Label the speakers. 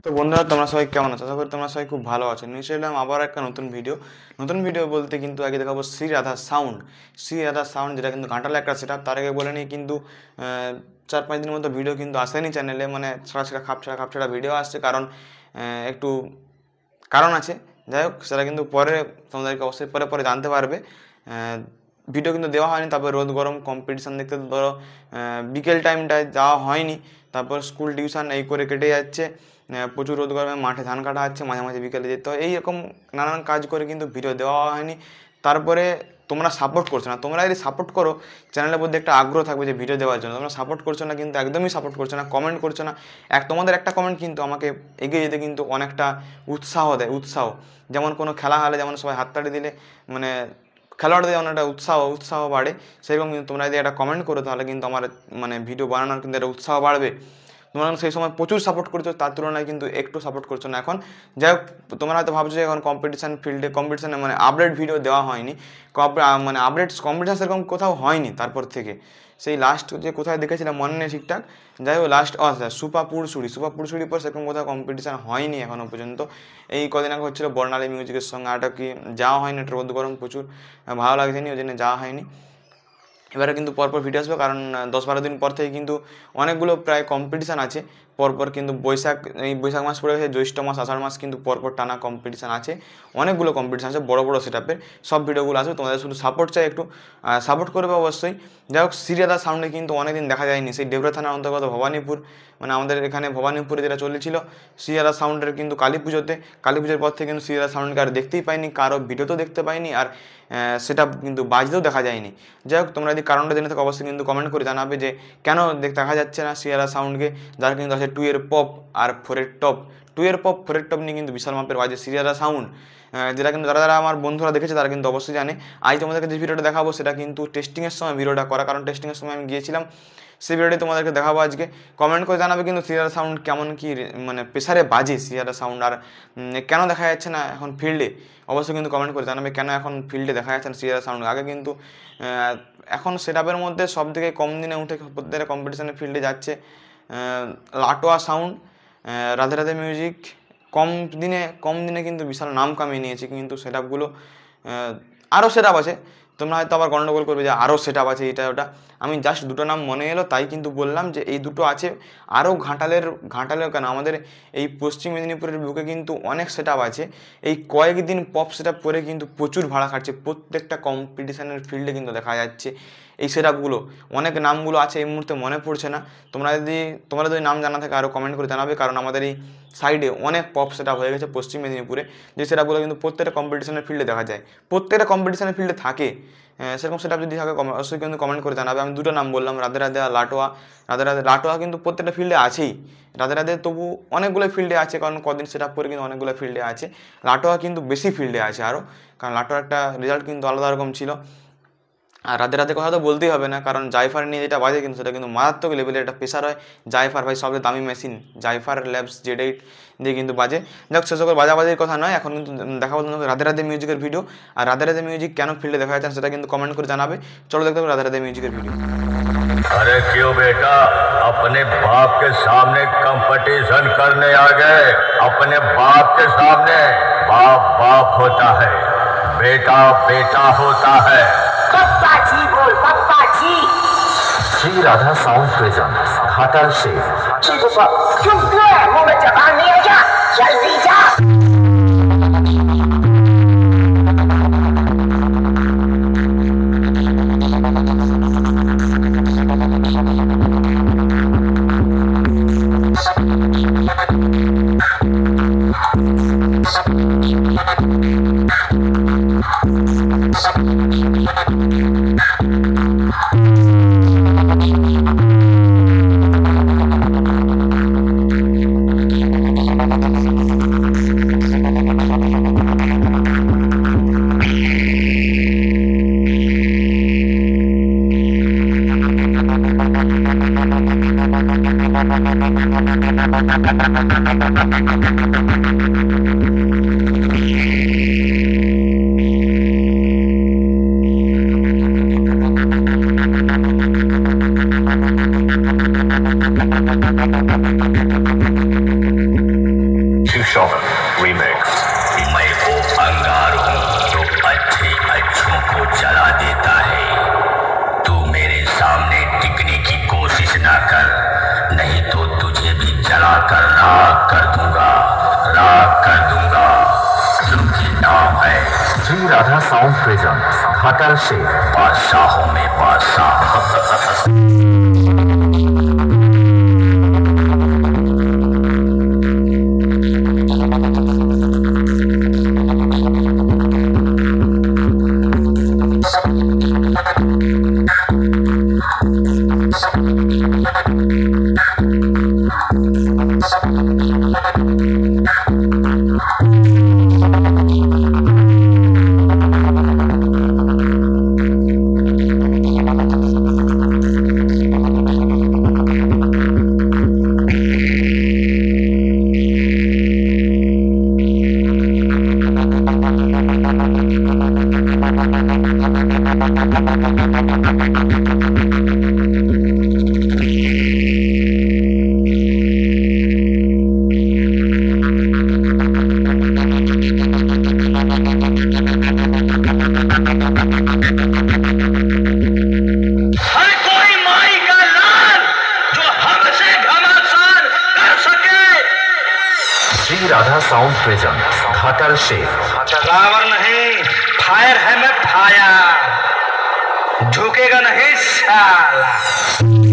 Speaker 1: তো বন্ধুরা, তোমরা সবাই কেমন আছো? আশা করি তোমরা সবাই খুব ভালো আছো। নিয়ে এলাম আবার একটা নতুন ভিডিও বলতে কিন্তু আগে দেখাবো শ্রী রাধা সাউন্ড, যেটা কিন্তু ঘাটালে একটা সেট আপ। তার আগে বলে নিই কিন্তু 4-5 দিনের মতো ভিডিও কিন্তু আসেনি চ্যানেলে, মানে খাপছাড়া ভিডিও আসছে, কারণ একটু কারণ আছে। যাই হোক, সেটা কিন্তু পরে তোমাদেরকে অবশ্যই পরে জানতে পারবে। ভিডিও কিন্তু দেওয়া হয়নি, তারপর রোদ গরম কম্পিটিশান দেখতে ধরো বিকেল টাইমটায় যাওয়া হয়নি, তারপর স্কুল টিউশন এই করে কেটে যাচ্ছে। প্রচুর রোদ গরমে মাঠে ধান কাটা হচ্ছে, মাঝে মাঝে বিকেলে যেতে হয়, এইরকম নানান কাজ করে কিন্তু ভিডিও দেওয়া হয়নি। তারপরে তোমরা সাপোর্ট করছো না। তোমরা যদি সাপোর্ট করো, চ্যানেলের মধ্যে একটা আগ্রহ থাকবে যে ভিডিও দেওয়ার জন্য। তোমরা সাপোর্ট করছো না, কিন্তু একদমই সাপোর্ট করছো না, কমেন্ট করছো না। তোমাদের একটা কমেন্ট কিন্তু আমাকে এগিয়ে যেতে কিন্তু অনেকটা উৎসাহ দেয়। যেমন কোনো খেলা হলে যেমন সবাই হাততালি দিলে মানে খেলোয়াড়দের যেমন একটা উৎসাহ বাড়ে, সেরকম কিন্তু তোমরা যদি একটা কমেন্ট করো, তাহলে কিন্তু আমার মানে ভিডিও বানানোর কিন্তু একটা উৎসাহ বাড়বে। তোমরা সেই সময় প্রচুর সাপোর্ট করছো, তার তুলনায় কিন্তু একটু সাপোর্ট করছো না এখন। যাই হোক, তোমরা হয়তো ভাবছো যে এখন কম্পিটিশানে মানে আপডেট ভিডিও দেওয়া হয়নি, মানে কম্পিটিশান সেরকম কোথাও হয়নি। তারপর থেকে সেই লাস্ট যে কোথায় দেখেছিলাম মনে নেই ঠিকঠাক। যাই হোক, লাস্ট সুপাপুরসুড়ি পর সেরকম কোথাও কম্পিটিশান হয়নি এখনও পর্যন্ত। এই কদিন আগে হচ্ছিলো বর্ণালী মিউজিকের সঙ্গে, আটা কি যাওয়া হয়নি, একটা রোদ গরম প্রচুর, ভালো লাগছে নি, ওই জন্য যাওয়া হয়নি। এবারে কিন্তু পরপর ভিডিও আসবে, কারণ 10-12 দিন পর থেকে কিন্তু অনেকগুলো প্রায় কম্পিটিশান আছে পরপর। কিন্তু বৈশাখ মাস পড়ে গেছে, জ্যৈষ্ঠ মাস, আষাঢ় মাস কিন্তু পরপর টানা কম্পিটিশান আছে। অনেকগুলো কম্পিটিশান আছে, বড় সেট আপের সব ভিডিওগুলো আসবে। তোমাদের শুধু সাপোর্ট চাই, একটু সাপোর্ট করবে অবশ্যই। যাই হোক, শ্রী রাধা সাউন্ডে কিন্তু অনেকদিন দেখা যায়নি। সেই ডেবরা থানার অন্তর্গত ভবানীপুর, মানে আমাদের এখানে ভবানীপুরে যেটা চলেছিল শ্রী রাধা সাউন্ডের, কিন্তু কালী পুজোর পর থেকে কিন্তু শ্রী রাধা সাউন্ডকে আর দেখতেই পাইনি, কারো ভিডিওতেও দেখতে পাইনি, আর সেটা কিন্তু বাজতেও দেখা যায়নি। যাই হোক, তোমরা যদি কারণটা জেনে থাকো অবশ্যই কিন্তু কমেন্ট করে জানাবে যে কেন দেখা যাচ্ছে না শ্রী রাধা সাউন্ডকে, যার কিন্তু আছে 2 এর পপ আর 4 এর টপ। 2 এর পপ 4 এর টপ নিয়ে কিন্তু বিশাল মাপের বাজে শ্রী রাধা সাউন্ড, যেটা কিন্তু যারা আমার বন্ধুরা দেখেছে তারা কিন্তু অবশ্যই জানে। আজ তোমাদেরকে যে ভিডিওটা দেখাবো সেটা কিন্তু টেস্টিংয়ের সময় ভিডিওটা করা, কারণ টেস্টিংয়ের সময় আমি গিয়েছিলাম। সেই ভিডিওটি তোমাদেরকে দেখাবো আজকে। কমেন্ট করে জানাবে কিন্তু শ্রী রাধা সাউন্ড কেমন কি মানে প্রেসারে বাজে শ্রী রাধা সাউন্ড, আর কেন দেখা যাচ্ছে না এখন ফিল্ডে। অবশ্যই কিন্তু কমেন্ট করে জানাবে কেন এখন ফিল্ডে দেখা যাচ্ছে না শ্রী রাধা সাউন্ড। আগে কিন্তু এখন সেটআপের মধ্যে সব থেকে কম দিনে উঠে প্রত্যেকটা কম্পিটিশানের ফিল্ডে যাচ্ছে লাটোয়া সাউন্ড, রাধে মিউজিক। কম দিনে কিন্তু বিশাল নাম কামিয়ে নিয়েছে, কিন্তু সেটআপগুলো আরও সেটআপ আছে। তোমরা হয়তো আবার গন্ডগোল করবে যে আরও সেটআপ আছে এটা ওটা। আমি জাস্ট দুটো নাম মনে এলো তাই কিন্তু বললাম যে এই দুটো আছে। আরও ঘাটালের কেন, আমাদের এই পশ্চিম মেদিনীপুরের বুকে কিন্তু অনেক সেটআপ আছে। এই কয়েকদিন পপ সেটআপ করে কিন্তু প্রচুর ভাড়া খাটছে, প্রত্যেকটা কম্পিটিশানের ফিল্ডে কিন্তু দেখা যাচ্ছে এই সেটআপগুলো। অনেক নামগুলো আছে, এই মুহূর্তে মনে পড়ছে না। তোমরা যদি নাম জানা থাকে আরও কমেন্ট করে জানাবে, কারণ আমাদের এই সাইডে অনেক পপ সেটআপ হয়ে গেছে পশ্চিম মেদিনীপুরে, যে সেটআপগুলো কিন্তু প্রত্যেকটা কম্পিটিশানের ফিল্ডে দেখা যায়, প্রত্যেকটা কম্পিটিশানের ফিল্ডে থাকে। সেরকম সেটআপ যদি থাকে অবশ্যই কিন্তু কমেন্ট করে জানাবে। আমি দুটো নাম বললাম, রাধে আর লাটোয়া। লাটোয়া কিন্তু প্রত্যেকটা ফিল্ডে আছেই। রাধে তবু অনেকগুলো ফিল্ডে আছে, কারণ কদিন সেটআপ করে কিন্তু অনেকগুলো ফিল্ডে আছে। লাটোয়া কিন্তু বেশি ফিল্ডে আছে আরও, কারণ লাটোয়ার একটা রেজাল্ট কিন্তু আলাদা রকম ছিল। আর রাধে কথা তো বলতেই হবে না, কারণ জাইফার নিয়ে যেটা বাজে কিন্তু সেটা কিন্তু মারাত্মক লেভেলের একটা প্রেশার হয়। জাইফার ভাই সবচেয়ে দামি মেশিন, জাইফার ল্যাবস Z8 দিয়ে কিন্তু বাজে। যাক, সে সকল বাজাবাজির কথা নয়, এখন কিন্তু দেখাবো তোমাকে রাধে মিউজিকের ভিডিও। আর রাধে মিউজিক কেন ফিল্ডে দেখা যাচ্ছে সেটা কিন্তু কমেন্ট করে জানাবে। চলো দেখতে হবে রাধে মিউজিকের ভিডিও।
Speaker 2: अरे क्यों बेटा, अपने बाप के सामने कंपटीशन करने आ गए? अपने बाप के सामने बाप होता है, बेटा बेटा होता है।
Speaker 3: पप्पा जी बोल, पप्पा जी।
Speaker 2: श्री राधा साउंड प्रेजेंट घाटाल से।
Speaker 3: चुप क्यों है? मुंह में जबान नहीं है क्या? जल्दी जा।
Speaker 2: Shogun remix। मैं वो अंगार हूँ जो अच्छे अच्छों को जला देता है। तू मेरे सामने टिकने की कोशिश ना कर, नहीं तो तुझे भी जला कर राख कर दूंगा, राख कर दूंगा। क्योंकि नाम है श्री राधा साउंड प्रेजेंट्स घाटल से बादशाहों में बादशाह। राधा साउंड प्रेजेंट्स घाटल से
Speaker 4: रावण नहीं, फायर है मैं फायर, झुकेगा नहीं साला।